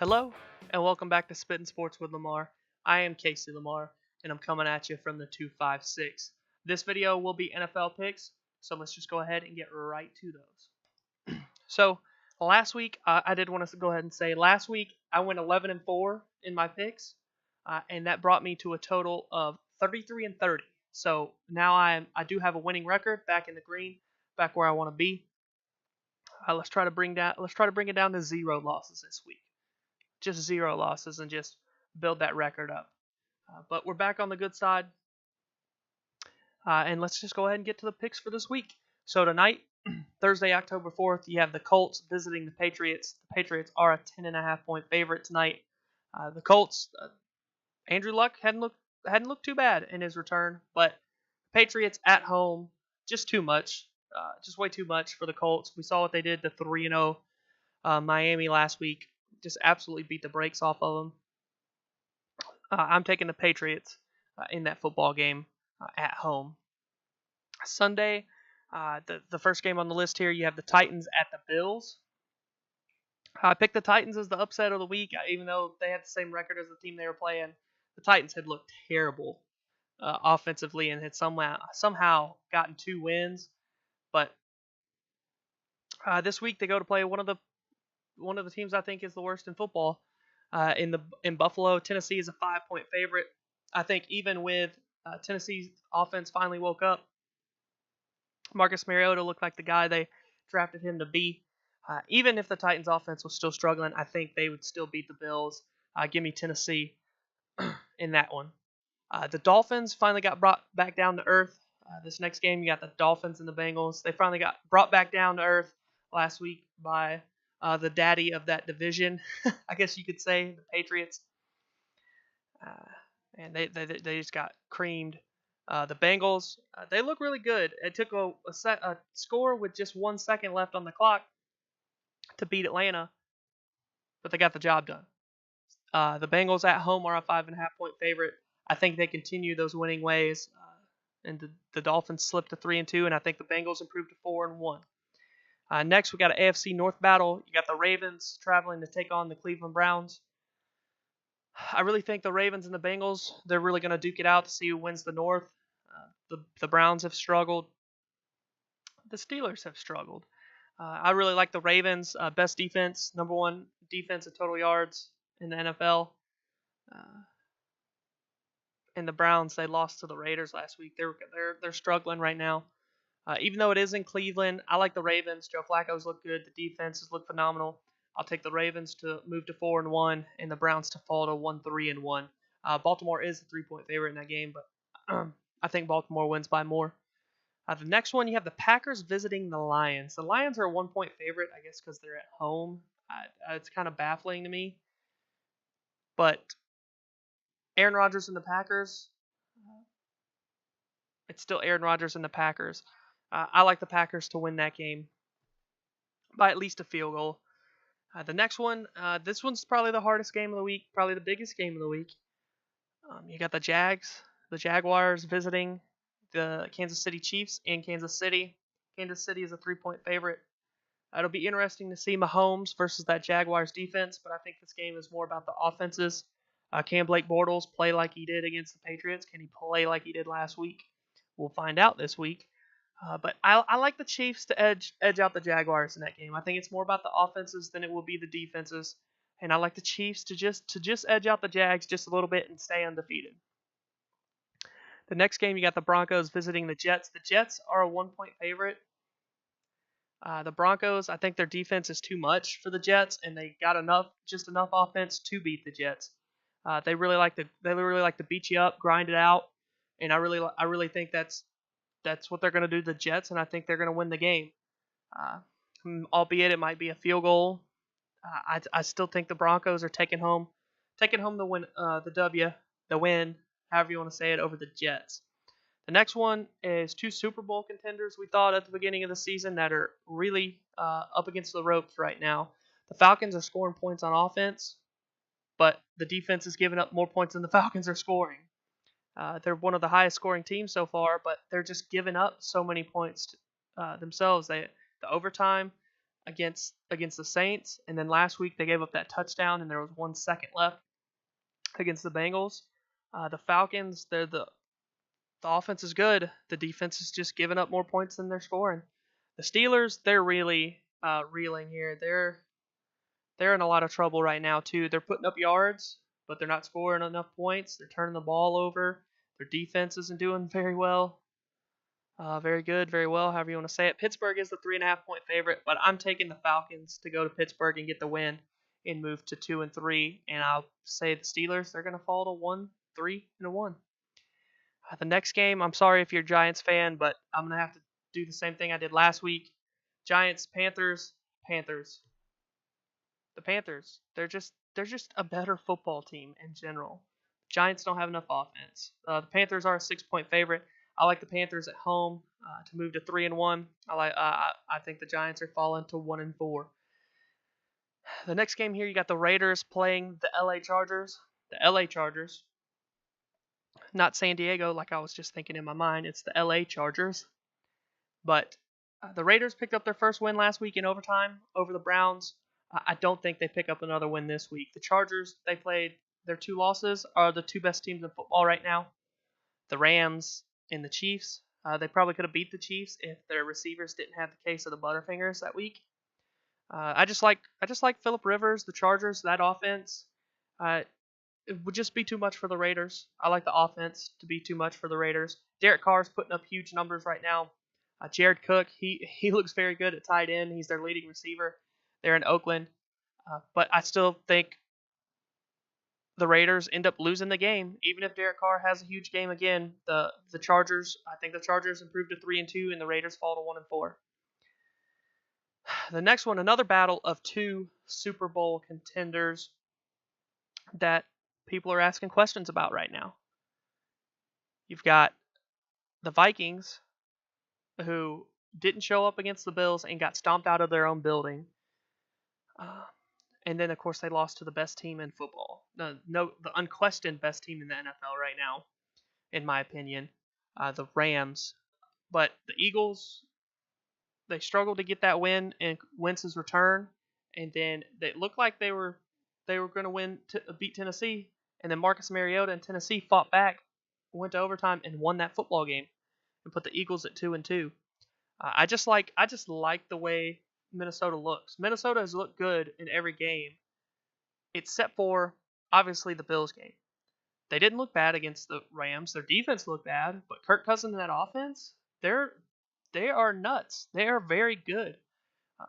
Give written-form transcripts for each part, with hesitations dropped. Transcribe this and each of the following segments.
Hello, and welcome back to Spittin Sports with Lamar. I am Casey Lamar, and I'm coming at you from the 256. This video will be NFL picks, so let's just go ahead and get right to those. So, last week, I did want to go ahead and say, last week I went 11-4 in my picks, and that brought me to a total of 33-30. So now I do have a winning record, back in the green, back where I want to be. Let's try to bring it down to 0 losses this week. Just 0 losses and just build that record up. But we're back on the good side. And let's just go ahead and get to the picks for this week. So tonight, Thursday, October 4th, you have the Colts visiting the Patriots. The Patriots are a 10.5-point favorite tonight. The Colts, Andrew Luck hadn't looked too bad in his return, but Patriots at home, just too much. Just way too much for the Colts. We saw what they did to 3-0 Miami last week. Just absolutely beat the brakes off of them. I'm taking the Patriots in that football game at home. Sunday, the first game on the list here, you have the Titans at the Bills. I picked the Titans as the upset of the week, even though they had the same record as the team they were playing. The Titans had looked terrible offensively and had somehow gotten 2 wins. But this week they go to play one of the teams I think is the worst in football. In Buffalo, Tennessee is a 5-point favorite. I think even with Tennessee's offense finally woke up, Marcus Mariota looked like the guy they drafted him to be. Even if the Titans' offense was still struggling, I think they would still beat the Bills. Give me Tennessee in that one. The Dolphins finally got brought back down to earth. This next game, you got the Dolphins and the Bengals. They finally got brought back down to earth last week by the daddy of that division, I guess you could say, the Patriots. And they just got creamed. The Bengals, they look really good. It took a score with just 1 second left on the clock to beat Atlanta, but they got the job done. The Bengals at home are a 5.5-point favorite. I think they continue those winning ways, and the Dolphins slip to 3-2, and I think the Bengals improve to 4-1. Next, we got an AFC North battle. You got the Ravens traveling to take on the Cleveland Browns. I really think the Ravens and the Bengals, they're really going to duke it out to see who wins the North. The Browns have struggled. The Steelers have struggled. I really like the Ravens. Best defense, number 1 defense in total yards in the NFL. And the Browns, they lost to the Raiders last week. They're struggling right now. Even though it is in Cleveland, I like the Ravens. Joe Flacco's look good. The defenses look phenomenal. I'll take the Ravens to move to 4-1 and the Browns to fall to 1-3-1. Baltimore is a 3-point favorite in that game, but I think Baltimore wins by more. The next one, you have the Packers visiting the Lions. The Lions are a 1-point favorite, I guess, because they're at home. It's kind of baffling to me. But Aaron Rodgers and the Packers, it's still Aaron Rodgers and the Packers. I like the Packers to win that game by at least a field goal. The next one, this one's probably the hardest game of the week, probably the biggest game of the week. You got the Jaguars visiting the Kansas City Chiefs in Kansas City. Kansas City is a 3-point favorite. It'll be interesting to see Mahomes versus that Jaguars defense, but I think this game is more about the offenses. Can Blake Bortles play like he did against the Patriots? Can he play like he did last week? We'll find out this week. But I like the Chiefs to edge out the Jaguars in that game. I think it's more about the offenses than it will be the defenses. And I like the Chiefs to just edge out the Jags just a little bit and stay undefeated. The next game, you got the Broncos visiting the Jets. The Jets are a 1-point favorite. The Broncos, I think their defense is too much for the Jets, and they got enough offense to beat the Jets. They really like to beat you up, grind it out, and I really think that's what they're going to do to the Jets, and I think they're going to win the game. Albeit it might be a field goal. I still think the Broncos are taking home the win, the win, however you want to say it, over the Jets. The next one is 2 Super Bowl contenders we thought at the beginning of the season that are really up against the ropes right now. The Falcons are scoring points on offense, but the defense is giving up more points than the Falcons are scoring. They're one of the highest scoring teams so far, but they're just giving up so many points themselves. The overtime, against the Saints, and then last week they gave up that touchdown, and there was 1 second left against the Bengals. The Falcons, the offense is good. The defense is just giving up more points than they're scoring. The Steelers, they're really reeling here. They're in a lot of trouble right now too. They're putting up yards, but they're not scoring enough points. They're turning the ball over. Their defense isn't doing very well. Very good, very well, however you want to say it. Pittsburgh is the 3.5 point favorite, but I'm taking the Falcons to go to Pittsburgh and get the win and move to 2-3. And I'll say the Steelers, they're going to fall to 1-3-1. The next game, I'm sorry if you're a Giants fan, but I'm going to have to do the same thing I did last week. Giants, Panthers. The Panthers, they're just a better football team in general. Giants don't have enough offense. The Panthers are a 6 point favorite. I like the Panthers at home to move to 3-1. I think the Giants are falling to 1-4. The next game here, you got the Raiders playing the LA Chargers. The LA Chargers, not San Diego, like I was just thinking in my mind. It's the LA Chargers. But the Raiders picked up their first win last week in overtime over the Browns. I don't think they pick up another win this week. The Chargers, they played their 2 losses, are the 2 best teams in football right now. The Rams and the Chiefs. They probably could have beat the Chiefs if their receivers didn't have the case of the Butterfingers that week. I just like Phillip Rivers, the Chargers, that offense. It would just be too much for the Raiders. I like the offense to be too much for the Raiders. Derek Carr's putting up huge numbers right now. Jared Cook, he looks very good at tight end. He's their leading receiver there in Oakland. But I still think the Raiders end up losing the game, even if Derek Carr has a huge game again. The Chargers, I think the Chargers improve to 3-2, and the Raiders fall to 1-4. The next one, another battle of 2 Super Bowl contenders that people are asking questions about right now. You've got the Vikings, who didn't show up against the Bills and got stomped out of their own building. And then, of course, they lost to the best team in football. The unquestioned best team in the NFL right now, in my opinion, the Rams. But the Eagles, they struggled to get that win in Wentz's return, and then they looked like they were going to beat Tennessee, and then Marcus Mariota and Tennessee fought back, went to overtime, and won that football game, and put the Eagles at 2-2. I just like the way Minnesota looks. Minnesota has looked good in every game, except for obviously the Bills game. They didn't look bad against the Rams. Their defense looked bad, but Kirk Cousins and that offense, they are nuts. They are very good.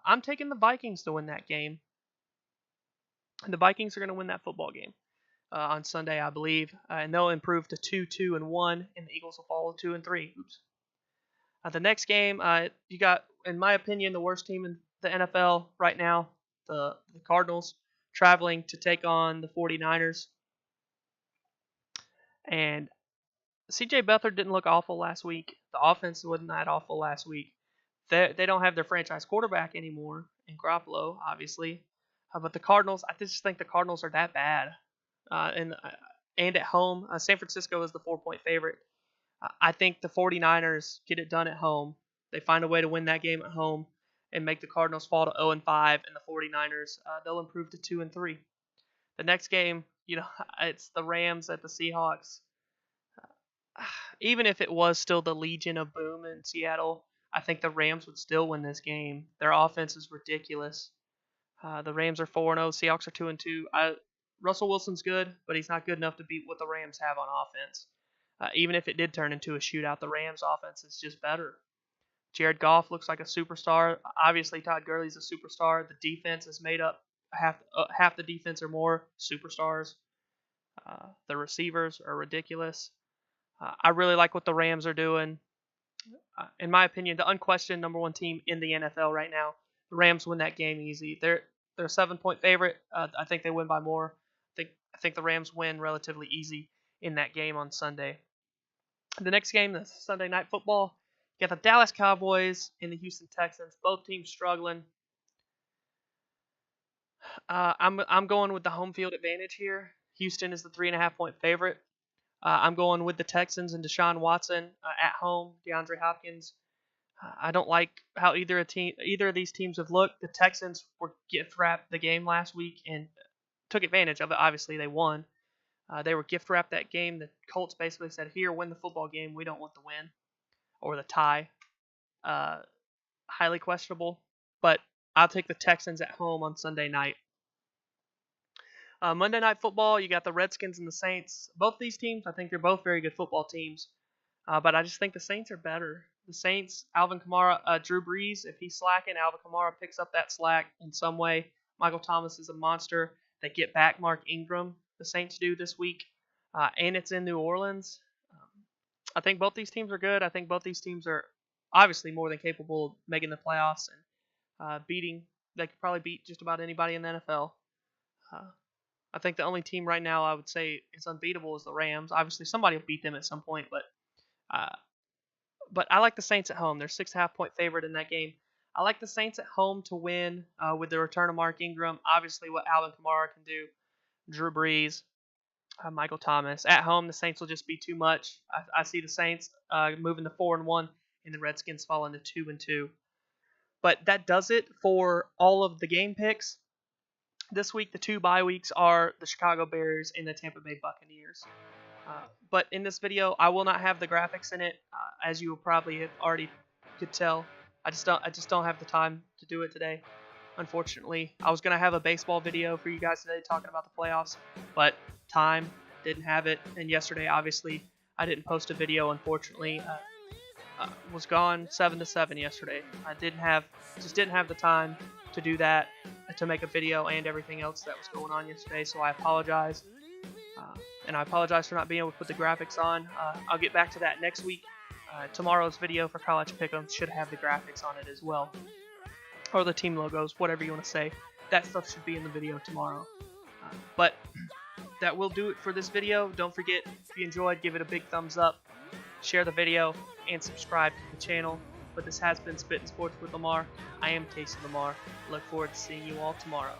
I'm taking the Vikings to win that game. And the Vikings are going to win that football game on Sunday, I believe, and they'll improve to 2-1, and the Eagles will fall to 2-3. Oops. The next game, you got, in my opinion, the worst team in the NFL right now, the Cardinals, traveling to take on the 49ers. And C.J. Beathard didn't look awful last week. The offense wasn't that awful last week. They don't have their franchise quarterback anymore in Garoppolo, obviously. But the Cardinals, I just think the Cardinals are that bad. And at home, San Francisco is the 4-point favorite. I think the 49ers get it done at home. They find a way to win that game at home and make the Cardinals fall to 0-5, and the 49ers, they'll improve to 2-3. The next game, it's the Rams at the Seahawks. Even if it was still the Legion of Boom in Seattle, I think the Rams would still win this game. Their offense is ridiculous. The Rams are 4-0, Seahawks are 2-2. Russell Wilson's good, but he's not good enough to beat what the Rams have on offense. Even if it did turn into a shootout, the Rams' offense is just better. Jared Goff looks like a superstar. Obviously, Todd Gurley's a superstar. The defense is made up. Half the defense or more superstars. The receivers are ridiculous. I really like what the Rams are doing. In my opinion, the unquestioned number 1 team in the NFL right now. The Rams win that game easy. They're a 7-point favorite. I think they win by more. I think the Rams win relatively easy in that game on Sunday. The next game, the Sunday Night Football, you got the Dallas Cowboys and the Houston Texans. Both teams struggling. I'm going with the home field advantage here. Houston is the 3.5-point favorite. I'm going with the Texans and Deshaun Watson at home. DeAndre Hopkins. I don't like how either of these teams have looked. The Texans were gift wrapped the game last week and took advantage of it. Obviously, they won. They were gift wrapped that game. The Colts basically said, "Here, win the football game. We don't want the win or the tie." Uh, Highly questionable, but I'll take the Texans at home on Sunday night. Monday Night Football, you got the Redskins and the Saints. Both these teams, I think they're both very good football teams, but I just think the Saints are better. The Saints, Alvin Kamara, Drew Brees, if he's slacking, Alvin Kamara picks up that slack in some way. Michael Thomas is a monster. They get back Mark Ingram, the Saints do this week, and it's in New Orleans. I think both these teams are good. I think both these teams are obviously more than capable of making the playoffs and beating. They could probably beat just about anybody in the NFL. I think the only team right now I would say is unbeatable is the Rams. Obviously, somebody will beat them at some point, uh, but I like the Saints at home. They're 6.5-point favorite in that game. I like the Saints at home to win with the return of Mark Ingram. Obviously, what Alvin Kamara can do, Drew Brees, Michael Thomas. At home, the Saints will just be too much. I see the Saints moving to 4-1, and the Redskins falling to 2-2. But that does it for all of the game picks. This week, the 2 bye weeks are the Chicago Bears and the Tampa Bay Buccaneers. But in this video, I will not have the graphics in it, as you probably have already could tell. I just don't have the time to do it today, unfortunately. I was gonna have a baseball video for you guys today talking about the playoffs, but time didn't have it. And yesterday, obviously, I didn't post a video, unfortunately. Was gone 7 to 7 yesterday. I just didn't have the time to do that, to make a video and everything else that was going on yesterday, so I apologize. And I apologize for not being able to put the graphics on. I'll get back to that next week. Tomorrow's video for College Pick'em should have the graphics on it as well, or the team logos, whatever you want to say. That stuff should be in the video tomorrow. But that will do it for this video. Don't forget, if you enjoyed, give it a big thumbs up, share the video, and subscribe to the channel. But this has been Spittin' Sports with Lamar. I am Casey Lamar. Look forward to seeing you all tomorrow.